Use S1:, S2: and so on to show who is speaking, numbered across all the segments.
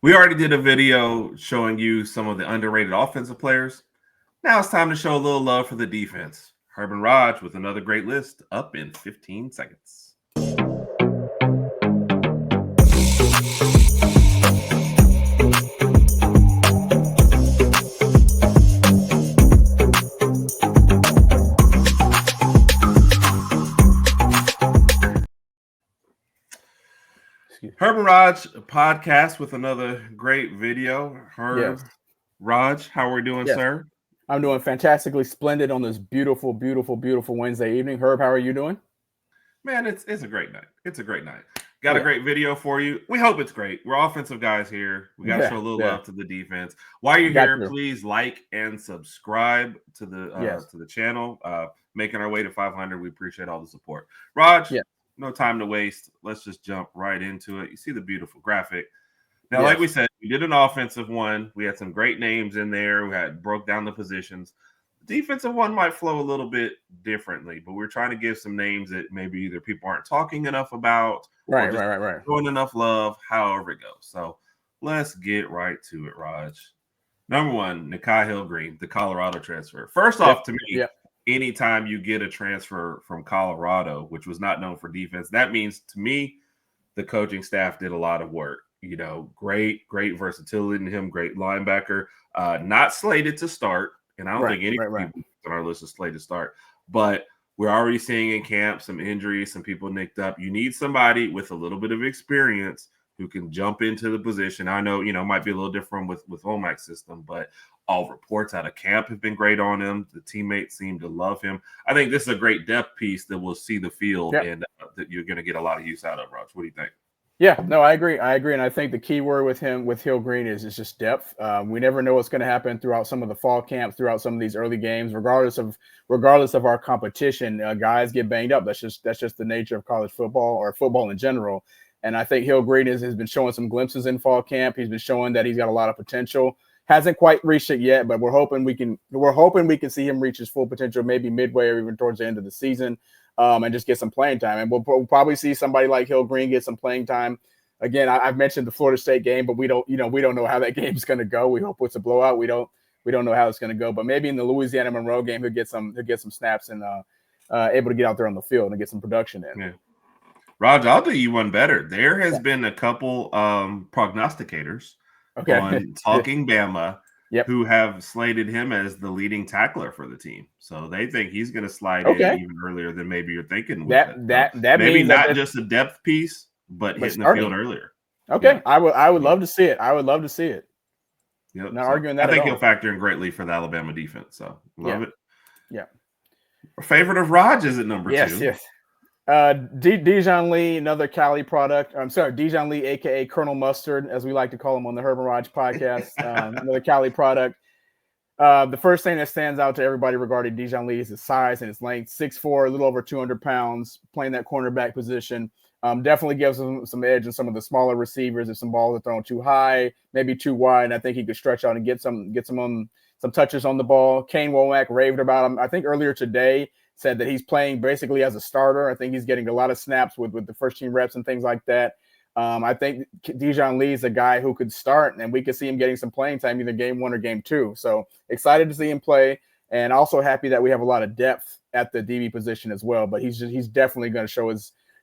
S1: We already did a video showing you some of the underrated offensive players. Now it's time to show a little love for the defense. Herb and Rodg with another great list up in 15 seconds. Herb and Rodg Podcast with another great video. Herb,
S2: Yes.
S1: Rodg, how are we doing,
S2: Yes.
S1: sir?
S2: I'm doing fantastically splendid on this beautiful Wednesday evening. Herb, how are you doing?
S1: Man, it's a great night. It's a great night. Got a great video for you. We hope it's great. We're offensive guys here. We got to show a little love to the defense. While you're here, please like and subscribe to the channel. Making our way to 500. We appreciate all the support. Rodg, no time to waste. Let's just jump right into it. You see the beautiful graphic. Now, like we said, we did an offensive one. We had some great names in there. We broke down the positions. The defensive one might flow a little bit differently, but we're trying to give some names that maybe either people aren't talking enough about,
S2: right,
S1: showing enough love, however it goes. So let's get right to it, Rodg. Number one, Nikhai Hill-Green, the Colorado transfer. First off, to me, anytime you get a transfer from Colorado, which was not known for defense, that means to me the coaching staff did a lot of work. You know, great versatility in him, great linebacker, not slated to start. And I don't think any people on our list is slated to start. But we're already seeing in camp some injuries, some people nicked up. You need somebody with a little bit of experience who can jump into the position. I know, it might be a little different with Wommack's system, but all reports out of camp have been great on him. The teammates seem to love him. I think this is a great depth piece that will see the field and that you're going to get a lot of use out of, Rodg. What do you think?
S2: Yeah, no, I agree. And I think the key word with Hill-Green is just depth. We never know what's going to happen throughout some of the fall camps, throughout some of these early games, regardless of our competition. Guys get banged up. That's just the nature of college football or football in general. And I think Hill-Green has been showing some glimpses in fall camp. He's been showing that he's got a lot of potential. Hasn't quite reached it yet, but we're hoping we can see him reach his full potential maybe midway or even towards the end of the season. And just get some playing time. And we'll probably see somebody like Hill-Green get some playing time. Again, I've mentioned the Florida State game, but we don't know how that game's going to go. We hope it's a blowout. We don't know how it's going to go. But maybe in the Louisiana Monroe game, he'll get some snaps and able to get out there on the field and get some production in.
S1: Yeah. Rodg, I'll do you one better. There has been a couple prognosticators on Talking Bama who have slated him as the leading tackler for the team. So they think he's going to slide in even earlier than maybe you're thinking.
S2: That
S1: maybe
S2: means
S1: not just a depth piece, but hitting the field earlier.
S2: Okay, I would love to see it. I would love to see it.
S1: Yep.
S2: Not arguing that.
S1: I think he'll factor in greatly for the Alabama defense. So love it.
S2: Yeah.
S1: Our favorite of Rodg is at number 2.
S2: Yes. Dijon Lee, another Cali product. I'm sorry, Dijon Lee, aka Colonel Mustard, as we like to call him on the Herb and Rodg podcast. Another Cali product. The first thing that stands out to everybody regarding Dijon Lee is his size and his length. 6'4", a little over 200 pounds, playing that cornerback position. Definitely gives him some edge in some of the smaller receivers. If some balls are thrown too high, maybe too wide, I think he could stretch out and get some touches on the ball. Kane Wommack raved about him. I think earlier today said that he's playing basically as a starter. I think he's getting a lot of snaps with the first team reps and things like that. I think Dijon Lee is a guy who could start, and we could see him getting some playing time either game 1 or game 2. So excited to see him play, and also happy that we have a lot of depth at the DB position as well. But he's definitely going to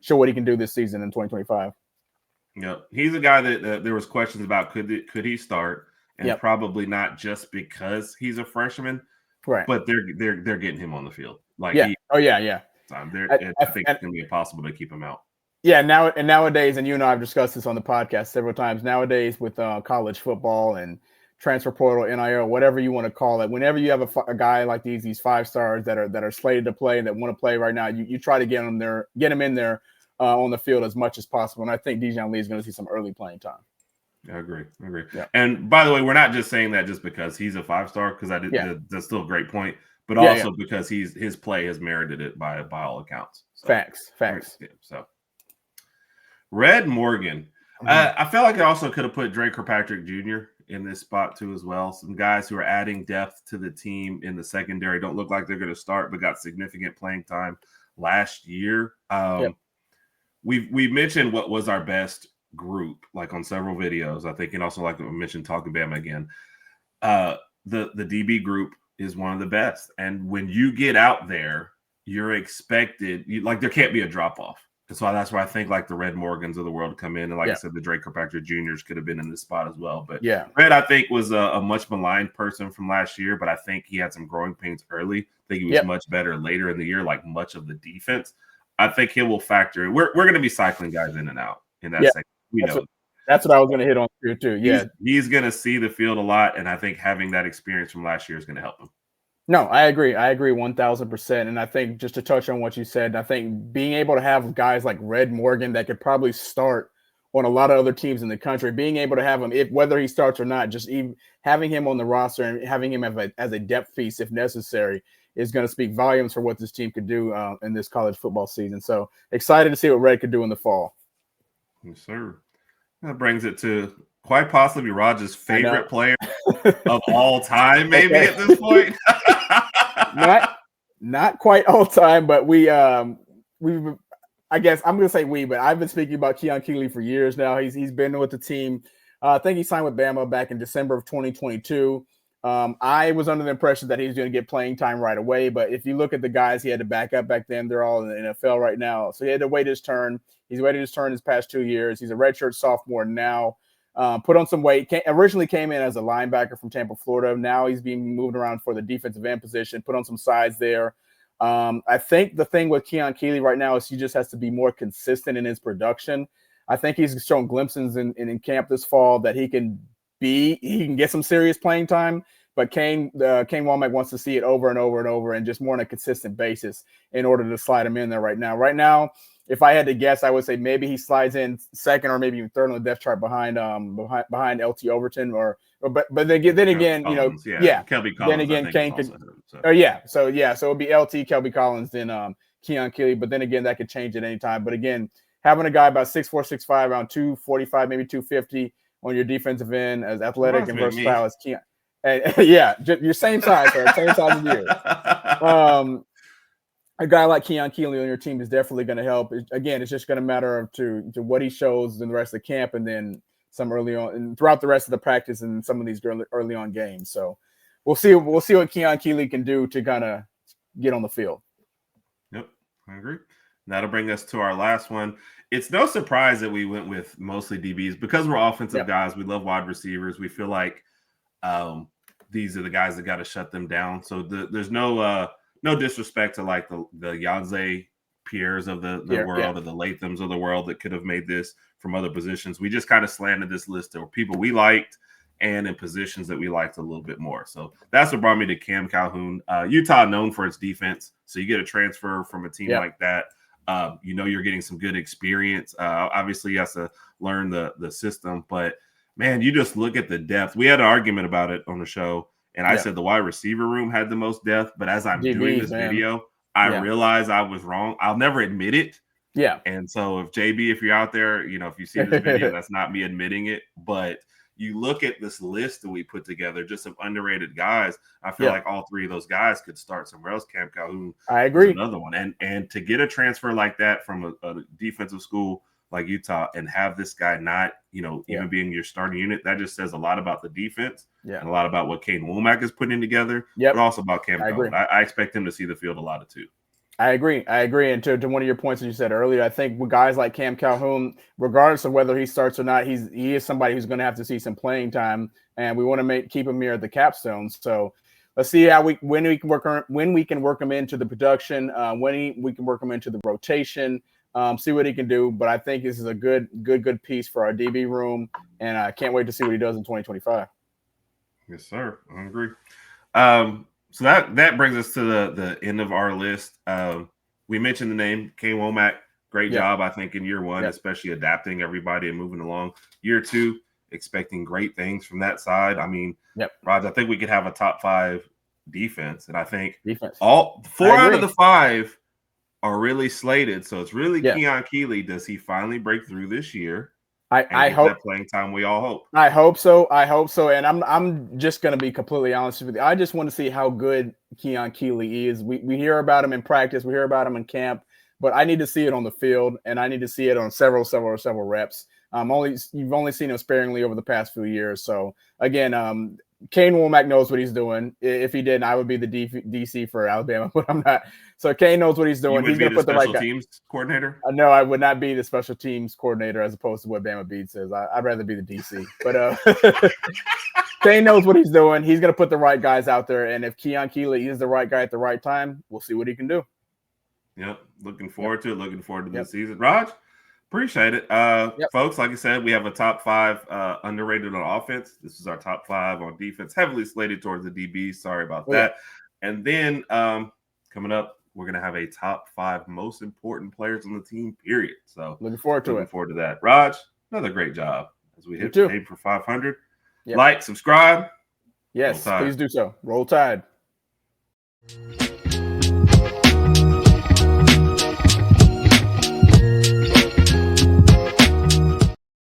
S2: show what he can do this season in 2025.
S1: Yeah, he's a guy that there was questions about could he start, and probably not just because he's a freshman,
S2: right?
S1: But they're getting him on the field. Like
S2: I think
S1: it's going to be impossible to keep him out.
S2: Yeah, nowadays, and you and I have discussed this on the podcast several times. Nowadays, with college football and transfer portal, NIL, whatever you want to call it, whenever you have a guy like these 5 stars that are slated to play and that want to play right now, you try to get them in there on the field as much as possible. And I think Dijon Lee is going to see some early playing time.
S1: I agree.
S2: Yeah.
S1: And by the way, we're not just saying that just because he's a 5-star, because that's still a great point, but also because his play has merited it by all accounts. So,
S2: Facts.
S1: So. Red Morgan. I feel like I also could have put Dre Kirkpatrick Jr. in this spot too as well. Some guys who are adding depth to the team in the secondary don't look like they're going to start, but got significant playing time last year. We mentioned what was our best group, like on several videos. I think, and also like I mentioned, Talking Bama again. The DB group is one of the best, and when you get out there, you're expected. There can't be a drop off. And so that's why I think like the Red Morgans of the world come in, and like I said, the Dre Kirkpatrick Juniors could have been in this spot as well. But Red, I think, was a much maligned person from last year, but I think he had some growing pains early. I think he was much better later in the year, like much of the defense. I think he will factor in. We're going to be cycling guys in and out in that second. We know.
S2: That's what I was going to hit on here too. Yeah,
S1: he's going to see the field a lot, and I think having that experience from last year is going to help him.
S2: No, I agree. 1,000%. And I think just to touch on what you said, I think being able to have guys like Red Morgan that could probably start on a lot of other teams in the country, being able to have him, whether he starts or not, just even having him on the roster and having him as a depth piece if necessary is going to speak volumes for what this team could do in this college football season. So excited to see what Red could do in the fall.
S1: Yes, sir. That brings it to quite possibly Rodg's favorite player of all time, maybe at this point.
S2: not quite all time, but we I guess I'm gonna say but I've been speaking about Keon Keeley for years now. He's been with the team. I think he signed with Bama back in December of 2022. I was under the impression that he was going to get playing time right away, but if you look at the guys he had to back up back then, they're all in the NFL right now. So he had to wait his turn. He's waited his turn his past 2 years. He's a redshirt sophomore now. Put on some weight. Originally came in as a linebacker from Tampa, Florida. Now he's being moved around for the defensive end position. Put on some size there. I think the thing with Keon Keeley right now is he just has to be more consistent in his production. I think he's shown glimpses in camp this fall that he can get some serious playing time. But Kane Wommack wants to see it over and over and over and just more on a consistent basis in order to slide him in there right now. Right now, if I had to guess, I would say maybe he slides in second or maybe even third on the depth chart behind LT Overton but then again,
S1: Collins,
S2: you know,
S1: Kelby Collins.
S2: Then again, Kane could. So it would be LT, Kelby Collins, then Keon Keeley. But then again, that could change at any time. But again, having a guy about 6'4", 6'5", around 245, maybe 250 on your defensive end, as athletic and versatile as Keon. Your same size, same size as you. A guy like Keon Keeley on your team is definitely going to help. Again, it's just going to matter to what he shows in the rest of the camp, and then some early on, and throughout the rest of the practice and some of these early on games. So we'll see what Keon Keeley can do to kind of get on the field.
S1: Yep, I agree. That'll bring us to our last one. It's no surprise that we went with mostly DBs because we're offensive guys. We love wide receivers. We feel like these are the guys that got to shut them down. So there's no disrespect to like the Yhonze Pierres of the world or the Lathams of the world that could have made this from other positions. We just kind of slanted this list of people we liked and in positions that we liked a little bit more. So that's what brought me to Cam Calhoun. Utah known for its defense. So you get a transfer from a team like that. You're getting some good experience. Obviously, you have to learn the system. But, man, you just look at the depth. We had an argument about it on the show. And I said the wide receiver room had the most depth, but as I'm doing this video, I realized I was wrong. I'll never admit it. Yeah. And so if you're out there, if you see this video, that's not me admitting it, but you look at this list that we put together, just some underrated guys. I feel like all three of those guys could start somewhere else. Cam Calhoun,
S2: I agree,
S1: another one. And to get a transfer like that from a defensive school like Utah and have this guy not, even being your starting unit, that just says a lot about the defense and a lot about what Kane Wommack is putting together, but also about Cam Calhoun. I expect him to see the field a lot of too.
S2: I agree. And to one of your points that you said earlier, I think with guys like Cam Calhoun, regardless of whether he starts or not, he is somebody who's going to have to see some playing time, and we want to keep him near the capstone. So let's see when we can work him into the production, when we can work him into the rotation. See what he can do, but I think this is a good piece for our DB room, and I can't wait to see what he does in 2025.
S1: Yes, sir. I agree. So that brings us to the end of our list. We mentioned the name Kane Wommack. Great job, I think, in year one, especially adapting everybody and moving along. Year two, expecting great things from that side. I mean, Rod, I think we could have a top 5 defense, and I think all 4 out of the 5 are really slated. So it's really Keon Keeley. Does he finally break through this year?
S2: I hope
S1: that playing time we all hope.
S2: I hope so. And I'm just going to be completely honest with you. I just want to see how good Keon Keeley is. We hear about him in practice. We hear about him in camp, but I need to see it on the field, and I need to see it on several reps You've only seen him sparingly over the past few years. So again, Kane Wommack knows what he's doing. If he didn't, I would be the DC for Alabama, but I'm not. So Kane knows what he's doing. He's going to put the right
S1: teams coordinator.
S2: No, I would not be the special teams coordinator as opposed to what Bama Beat says. I'd rather be the DC. But Kane knows what he's doing. He's going to put the right guys out there. And if Keon Keeley is the right guy at the right time, we'll see what he can do.
S1: Yep. Looking forward to it. Looking forward to this season. Raj, appreciate it. Folks, like I said, we have a top 5 underrated on offense. This is our top 5 on defense, heavily slated towards the DBs. Sorry about that. And then coming up, we're going to have a top 5 most important players on the team, period. So
S2: looking forward to
S1: that. Raj, another great job as we hit the aim for 500.
S2: Yep.
S1: Like, subscribe.
S2: Yes, please do so. Roll Tide.